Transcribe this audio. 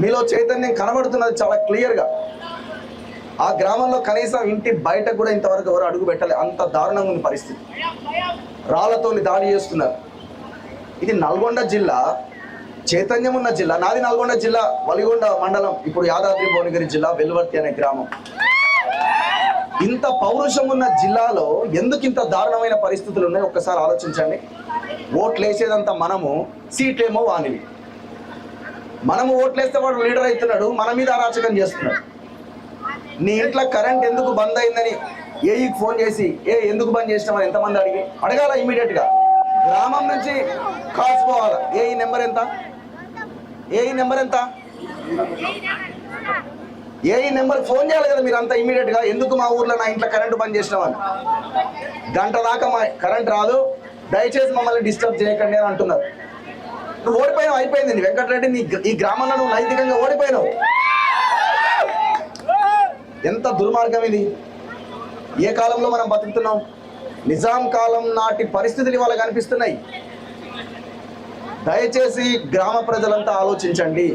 మీలో చైతన్యం కనబడుతున్నది చాలా క్లియర్గా. ఆ గ్రామంలో కనీసం ఇంటి బయట కూడా ఇంతవరకు ఎవరు అడుగు పెట్టలే, అంత దారుణంగా ఉంది పరిస్థితి. రాళ్లతోని దాడి చేస్తున్నారు. ఇది నల్గొండ జిల్లా, చైతన్యం ఉన్న జిల్లా. నాది నల్గొండ జిల్లా, వలిగొండ మండలం, ఇప్పుడు యాదాద్రి భువనగిరి జిల్లా, వెల్వర్తి అనే గ్రామం. ఇంత పౌరుషం ఉన్న జిల్లాలో ఎందుకు ఇంత దారుణమైన పరిస్థితులు ఉన్నాయి ఒక్కసారి ఆలోచించండి. ఓట్లు వేసేదంతా మనము, సీట్లేమో వానివి. మనము ఓట్లేస్తే వాడు లీడర్ అవుతున్నాడు, మన మీద అరాచకం చేస్తున్నాడు. నీ ఇంట్లో కరెంట్ ఎందుకు బంద్ అయిందని ఏఈకి ఫోన్ చేసి ఎందుకు బంద్ చేసినామని ఎంతమంది అడగాల. ఇమీడియట్గా గ్రామం నుంచి కాల్స్ పోవాలా. ఏఈ నెంబర్ ఎంత? ఏఈ నెంబర్ ఎంత? ఏఈ నెంబర్ ఫోన్ చేయాలి కదా మీరు అంతా ఇమీడియట్గా. ఎందుకు మా ఊర్లో నా ఇంట్లో కరెంటు బంద్ చేసినామని. గంట దాకా మా కరెంట్ రాదు, దయచేసి మమ్మల్ని డిస్టర్బ్ చేయకండి అని అంటున్నారు. నువ్వు ఓడిపోయావు, అయిపోయింది. వెంకటరెడ్డి, ఈ గ్రామంలో నువ్వు నైతికంగా ఓడిపోయినావు. ఎంత దుర్మార్గం ఇది! ఏ కాలంలో మనం బతుకుతున్నాం? నిజాం కాలం నాటి పరిస్థితులు ఇవాళ కనిపిస్తున్నాయి. దయచేసి గ్రామ ప్రజలంతా ఆలోచించండి.